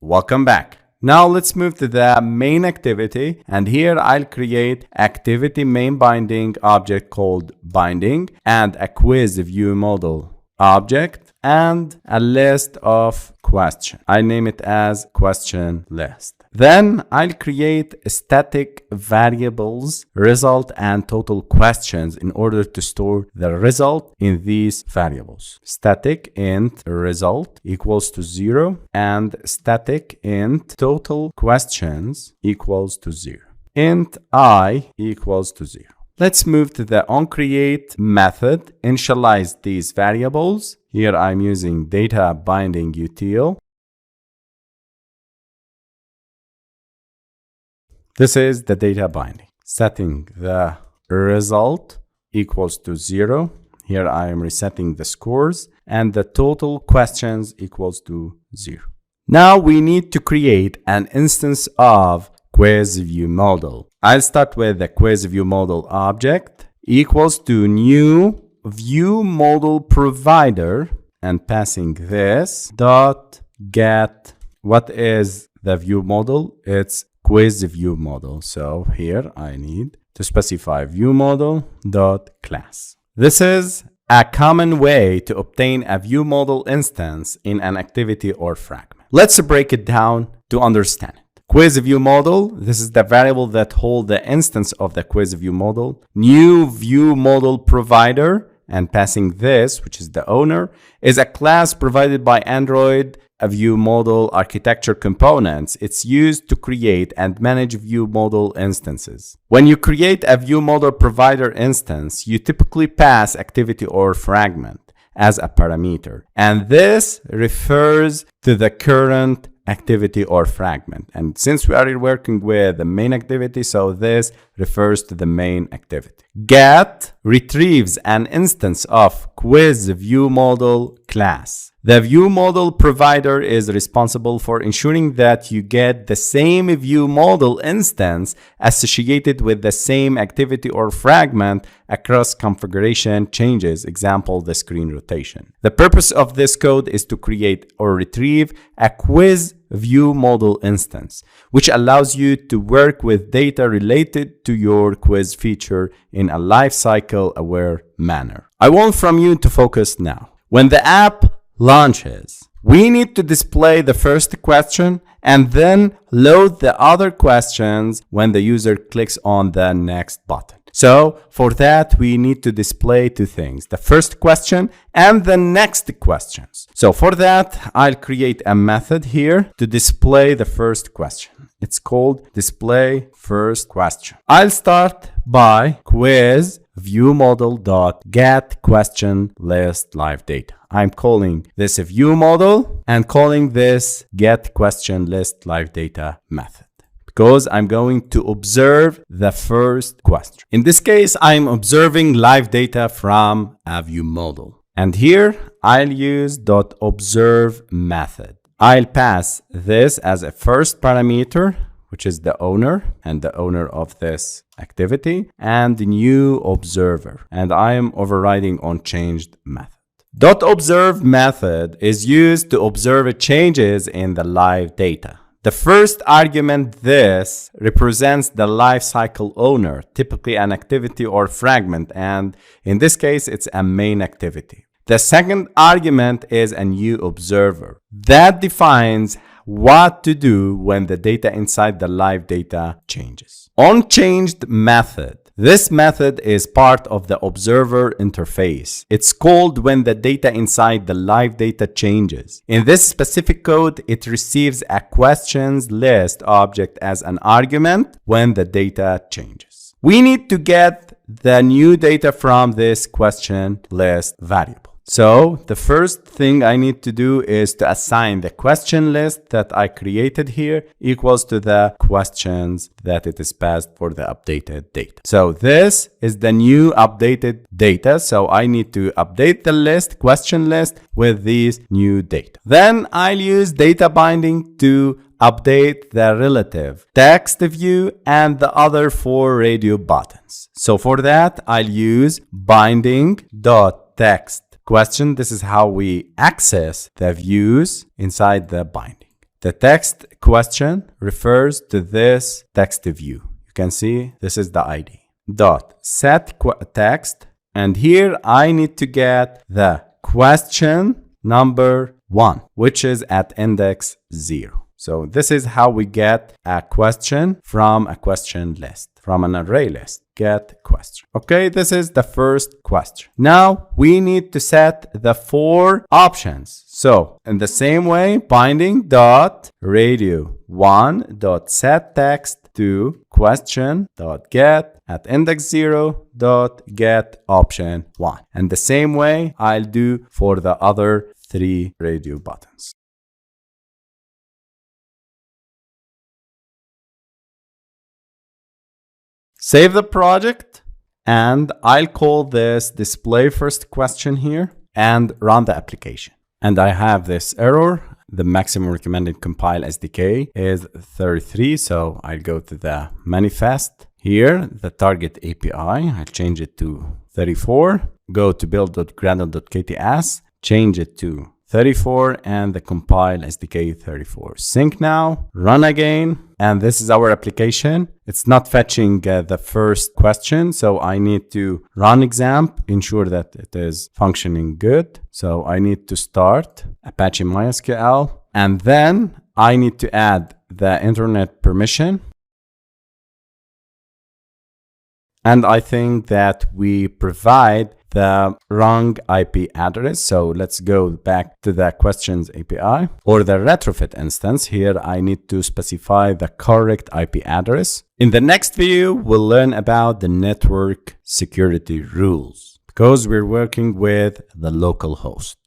Welcome back. Now let's move to the main activity, and here I'll create activity main binding object called binding and a quiz view model object and a list of questions. I name it as question list. Then I'll create static variables result and total questions in order to store the result in these variables. Static int result equals to 0 and static int total questions equals to 0. Int I equals to 0. Let's move to the onCreate method, initialize these variables. Here I'm using data binding util. This is the data binding. Setting the result equals to 0. Here I am resetting the scores and the total questions equals to 0. Now we need to create an instance of quiz view model. I'll start with the quiz view model object equals to new view model provider and passing this dot get. What is the view model? It's quiz view model. So here I need to specify view model dot class. This is a common way to obtain a view model instance in an activity or fragment. Let's break it down to understand it. Quiz view model, this is the variable that holds the instance of the quiz view model. New view model provider, and passing this, which is the owner, is a class provided by Android a view model architecture components. It's used to create and manage view model instances. When you create a view model provider instance, you typically pass activity or fragment as a parameter, and this refers to the current activity or fragment. And since we are working with the main activity, so this refers to the main activity. Get retrieves an instance of quiz view model class. The view model provider is responsible for ensuring that you get the same view model instance associated with the same activity or fragment across configuration changes, example, the screen rotation. The purpose of this code is to create or retrieve a quiz view model instance, which allows you to work with data related to your quiz feature in a lifecycle aware manner. I want from you to focus now. When the app launches, we need to display the first question and then load the other questions when the user clicks on the next button. So for that, we need to display two things, the first question and the next questions. So for that, I'll create a method here to display the first question. It's called display first question. I'll start by quiz view model dot get question list live data. I'm calling this a view model and calling this get question list live data method, because I'm going to observe the first question. In this case, I'm observing live data from a view model. And here I'll use .observe method. I'll pass this as a first parameter, which is the owner and the owner of this activity, and the new observer. And I am overriding on changed method. .observe method is used to observe changes in the live data. The first argument, this, represents the lifecycle owner, typically an activity or fragment, and in this case, it's a main activity. The second argument is a new observer. That defines what to do when the data inside the live data changes. OnChanged method. This method is part of the observer interface. It's called when the data inside the live data changes. In this specific code, it receives a questions list object as an argument when the data changes. We need to get the new data from this question list variable. So the first thing I need to do is to assign the question list that I created here equals to the questions that it is passed for the updated data. So this is the new updated data. So I need to update the list, question list, with these new data. Then I'll use data binding to update the relative text view and the other 4 radio buttons. So for that, I'll use binding.text question. This is how we access the views inside the binding. the text question refers to this text view. You can see this is the ID. Dot set text, and here I need to get the question number 1, which is at index 0. So this is how we get a question from a question list, from an array list. Get question. Okay, this is the first question. Now we need to set the 4 options. So in the same way, binding dot radio 1 dot set text to question dot get at index 0 dot get option 1. And the same way I'll do for the other 3 radio buttons. Save the project, and I'll call this display first question here and run the application. And I have this error. The maximum recommended compile SDK is 33. So I'll go to the manifest here, the target API. I'll change it to 34. Go to build.gradle.kts, change it to 34 and the compile SDK 34. Sync now, run again, and this is our application. It's not fetching the first question, so I need to run example, ensure that it is functioning good. So I need to start Apache MySQL, and then I need to add the internet permission. And I think that we provide the wrong IP address. So let's go back to the questions API or the retrofit instance. Here I need to specify the correct IP address. In the next video, we'll learn about the network security rules because we're working with the local host.